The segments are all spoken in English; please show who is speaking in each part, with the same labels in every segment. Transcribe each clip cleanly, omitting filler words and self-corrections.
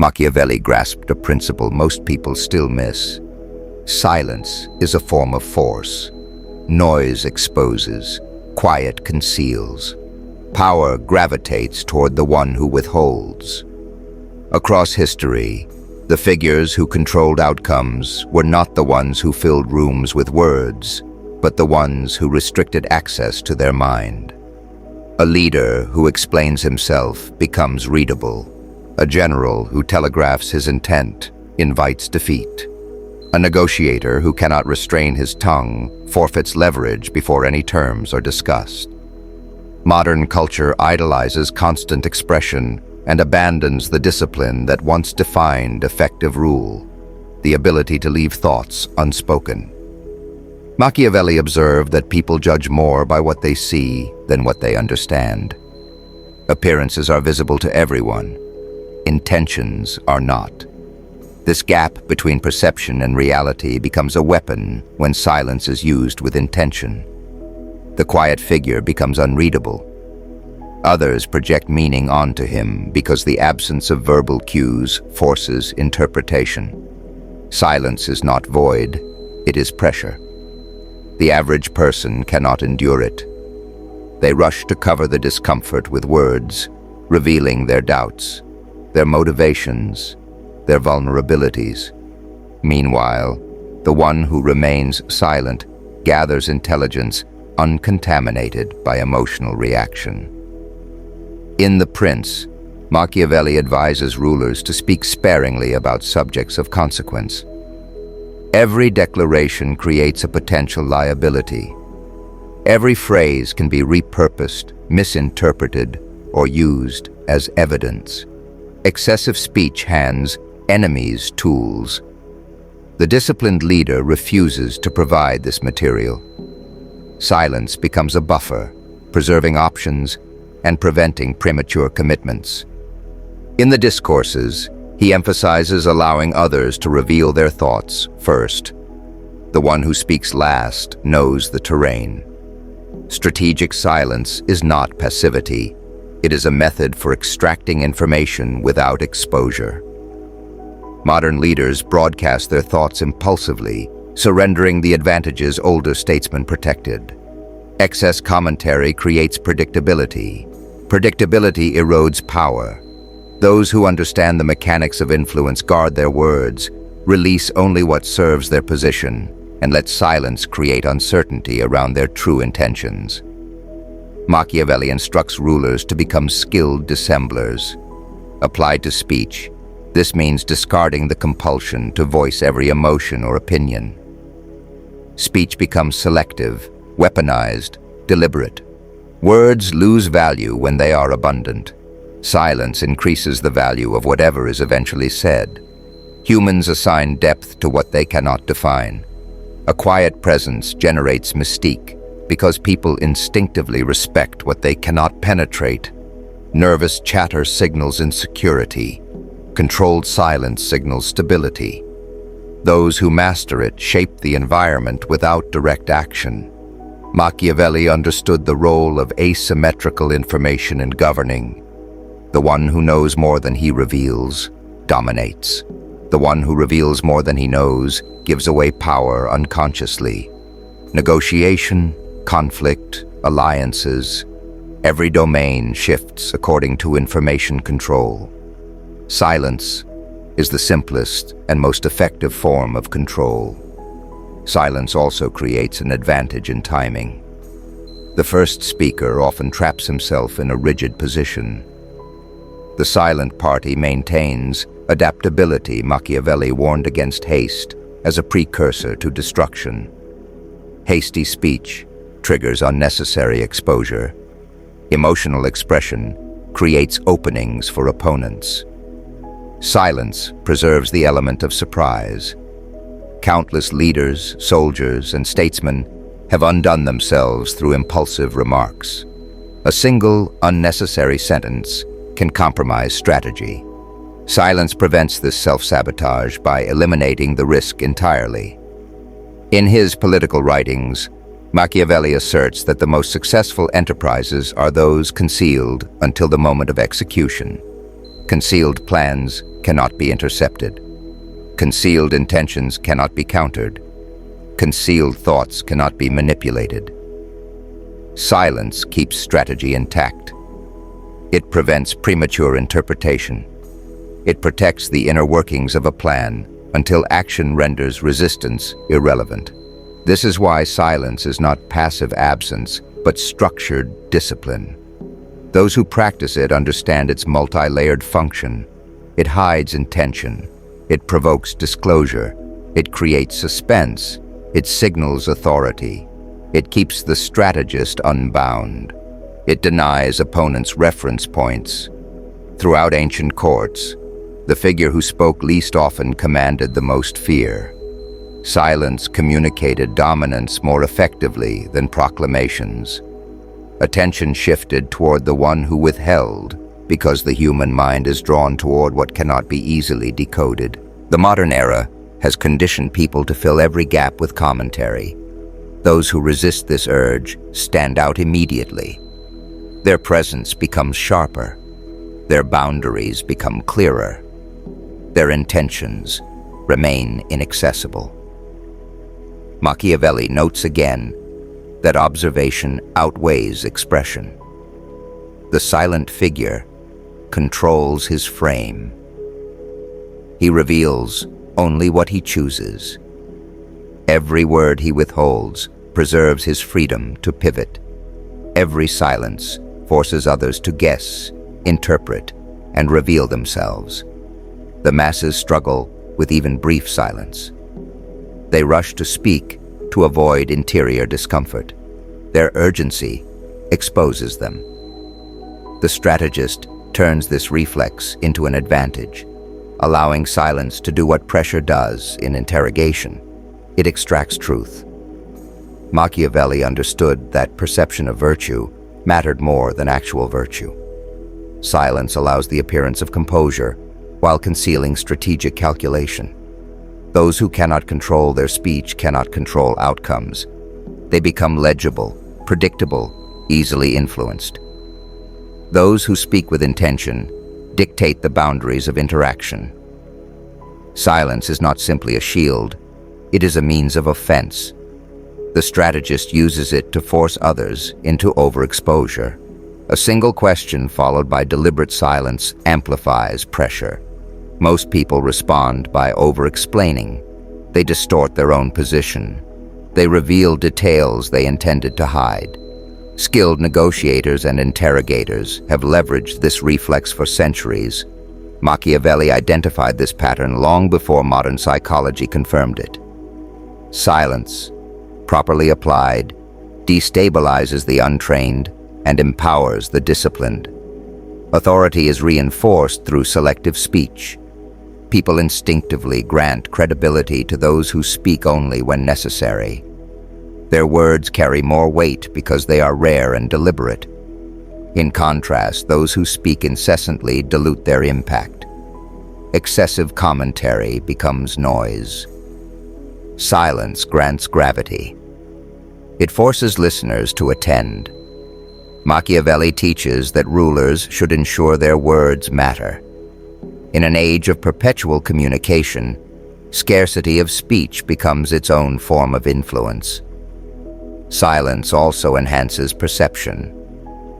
Speaker 1: Machiavelli grasped a principle most people still miss. Silence is a form of force. Noise exposes, quiet conceals. Power gravitates toward the one who withholds. Across history, the figures who controlled outcomes were not the ones who filled rooms with words, but the ones who restricted access to their mind. A leader who explains himself becomes readable. A general who telegraphs his intent invites defeat. A negotiator who cannot restrain his tongue forfeits leverage before any terms are discussed. Modern culture idolizes constant expression and abandons the discipline that once defined effective rule, the ability to leave thoughts unspoken. Machiavelli observed that people judge more by what they see than what they understand. Appearances are visible to everyone. Intentions are not. This gap between perception and reality becomes a weapon when silence is used with intention. The quiet figure becomes unreadable. Others project meaning onto him because the absence of verbal cues forces interpretation. Silence is not void, it is pressure. The average person cannot endure it. They rush to cover the discomfort with words, revealing their doubts, their motivations, their vulnerabilities. Meanwhile, the one who remains silent gathers intelligence uncontaminated by emotional reaction. In The Prince, Machiavelli advises rulers to speak sparingly about subjects of consequence. Every declaration creates a potential liability. Every phrase can be repurposed, misinterpreted, or used as evidence. Excessive speech hands enemies tools. The disciplined leader refuses to provide this material. Silence becomes a buffer, preserving options and preventing premature commitments. In the discourses, he emphasizes allowing others to reveal their thoughts first. The one who speaks last knows the terrain. Strategic silence is not passivity. It is a method for extracting information without exposure. Modern leaders broadcast their thoughts impulsively, surrendering the advantages older statesmen protected. Excess commentary creates predictability. Predictability erodes power. Those who understand the mechanics of influence guard their words, release only what serves their position, and let silence create uncertainty around their true intentions. Machiavelli instructs rulers to become skilled dissemblers. Applied to speech, this means discarding the compulsion to voice every emotion or opinion. Speech becomes selective, weaponized, deliberate. Words lose value when they are abundant. Silence increases the value of whatever is eventually said. Humans assign depth to what they cannot define. A quiet presence generates mystique because people instinctively respect what they cannot penetrate. Nervous chatter signals insecurity. Controlled silence signals stability. Those who master it shape the environment without direct action. Machiavelli understood the role of asymmetrical information in governing. The one who knows more than he reveals dominates. The one who reveals more than he knows gives away power unconsciously. Negotiation, conflict, alliances, every domain shifts according to information control. Silence is the simplest and most effective form of control. Silence also creates an advantage in timing. The first speaker often traps himself in a rigid position. The silent party maintains adaptability. Machiavelli warned against haste as a precursor to destruction. Hasty speech triggers unnecessary exposure. Emotional expression creates openings for opponents. Silence preserves the element of surprise. Countless leaders, soldiers, and statesmen have undone themselves through impulsive remarks. A single, unnecessary sentence can compromise strategy. Silence prevents this self-sabotage by eliminating the risk entirely. In his political writings, Machiavelli asserts that the most successful enterprises are those concealed until the moment of execution. Concealed plans cannot be intercepted. Concealed intentions cannot be countered. Concealed thoughts cannot be manipulated. Silence keeps strategy intact. It prevents premature interpretation. It protects the inner workings of a plan until action renders resistance irrelevant. This is why silence is not passive absence, but structured discipline. Those who practice it understand its multi-layered function. It hides intention. It provokes disclosure. It creates suspense. It signals authority. It keeps the strategist unbound. It denies opponents reference points. Throughout ancient courts, the figure who spoke least often commanded the most fear. Silence communicated dominance more effectively than proclamations. Attention shifted toward the one who withheld, because the human mind is drawn toward what cannot be easily decoded. The modern era has conditioned people to fill every gap with commentary. Those who resist this urge stand out immediately. Their presence becomes sharper. Their boundaries become clearer. Their intentions remain inaccessible. Machiavelli notes again that observation outweighs expression. The silent figure controls his frame. He reveals only what he chooses. Every word he withholds preserves his freedom to pivot. Every silence forces others to guess, interpret, and reveal themselves. The masses struggle with even brief silence. They rush to speak to avoid interior discomfort. Their urgency exposes them. The strategist turns this reflex into an advantage, allowing silence to do what pressure does in interrogation. It extracts truth. Machiavelli understood that perception of virtue mattered more than actual virtue. Silence allows the appearance of composure while concealing strategic calculation. Those who cannot control their speech cannot control outcomes. They become legible, predictable, easily influenced. Those who speak with intention dictate the boundaries of interaction. Silence is not simply a shield, it is a means of offense. The strategist uses it to force others into overexposure. A single question followed by deliberate silence amplifies pressure. Most people respond by over-explaining. They distort their own position. They reveal details they intended to hide. Skilled negotiators and interrogators have leveraged this reflex for centuries. Machiavelli identified this pattern long before modern psychology confirmed it. Silence, properly applied, destabilizes the untrained and empowers the disciplined. Authority is reinforced through selective speech. People instinctively grant credibility to those who speak only when necessary. Their words carry more weight because they are rare and deliberate. In contrast, those who speak incessantly dilute their impact. Excessive commentary becomes noise. Silence grants gravity. It forces listeners to attend. Machiavelli teaches that rulers should ensure their words matter. In an age of perpetual communication, scarcity of speech becomes its own form of influence. Silence also enhances perception.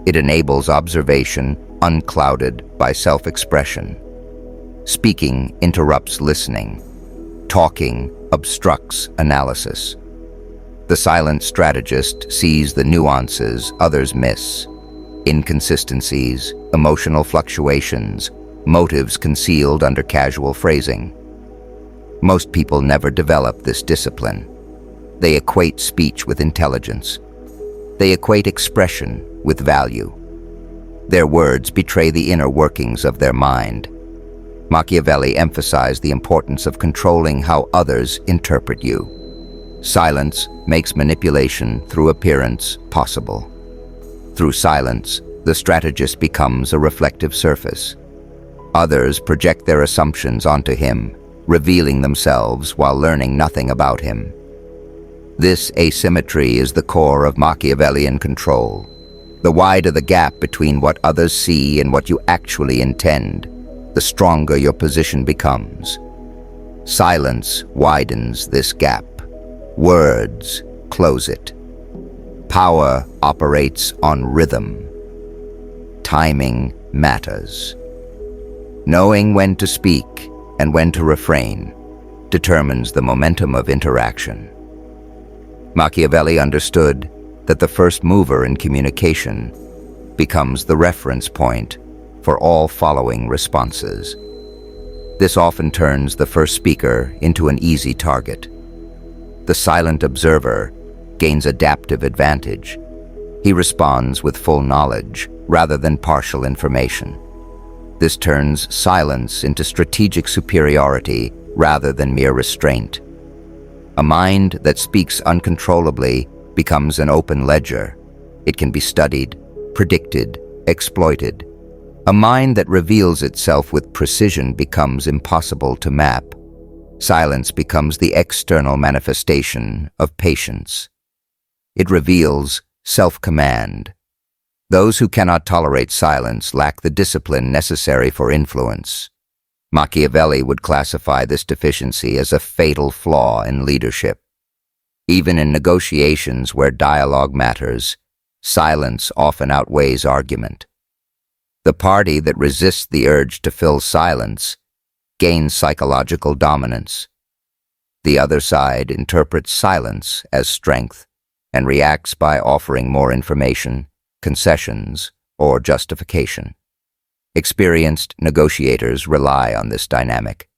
Speaker 1: It enables observation unclouded by self-expression. Speaking interrupts listening. Talking obstructs analysis. The silent strategist sees the nuances others miss, inconsistencies, emotional fluctuations, motives concealed under casual phrasing. Most people never develop this discipline. They equate speech with intelligence. They equate expression with value. Their words betray the inner workings of their mind. Machiavelli emphasized the importance of controlling how others interpret you. Silence makes manipulation through appearance possible. Through silence, the strategist becomes a reflective surface. Others project their assumptions onto him, revealing themselves while learning nothing about him. This asymmetry is the core of Machiavellian control. The wider the gap between what others see and what you actually intend, the stronger your position becomes. Silence widens this gap. Words close it. Power operates on rhythm. Timing matters. Knowing when to speak and when to refrain determines the momentum of interaction. Machiavelli understood that the first mover in communication becomes the reference point for all following responses. This often turns the first speaker into an easy target. The silent observer gains adaptive advantage. He responds with full knowledge rather than partial information. This turns silence into strategic superiority rather than mere restraint. A mind that speaks uncontrollably becomes an open ledger. It can be studied, predicted, exploited. A mind that reveals itself with precision becomes impossible to map. Silence becomes the external manifestation of patience. It reveals self-command. Those who cannot tolerate silence lack the discipline necessary for influence. Machiavelli would classify this deficiency as a fatal flaw in leadership. Even in negotiations where dialogue matters, silence often outweighs argument. The party that resists the urge to fill silence gains psychological dominance. The other side interprets silence as strength and reacts by offering more information, concessions, or justification. Experienced negotiators rely on this dynamic.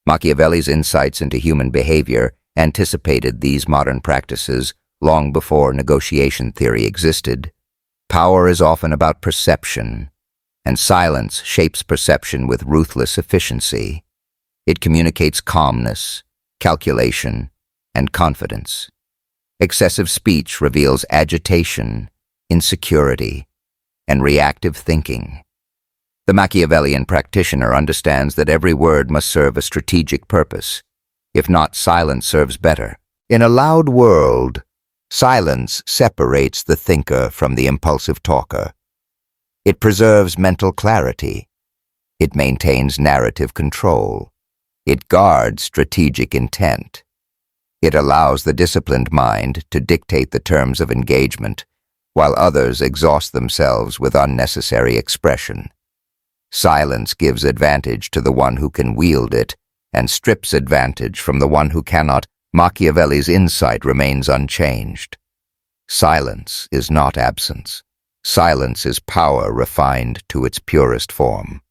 Speaker 1: Machiavelli's insights into human behavior anticipated these modern practices long before negotiation theory existed. Power is often about perception, and silence shapes perception with ruthless efficiency. It communicates calmness, calculation, and confidence. Excessive speech reveals agitation, insecurity, and reactive thinking. The Machiavellian practitioner understands that every word must serve a strategic purpose. If not, silence serves better. In a loud world, silence separates the thinker from the impulsive talker. It preserves mental clarity. It maintains narrative control. It guards strategic intent. It allows the disciplined mind to dictate the terms of engagement, while others exhaust themselves with unnecessary expression. Silence gives advantage to the one who can wield it, and strips advantage from the one who cannot. Machiavelli's insight remains unchanged. Silence is not absence. Silence is power refined to its purest form.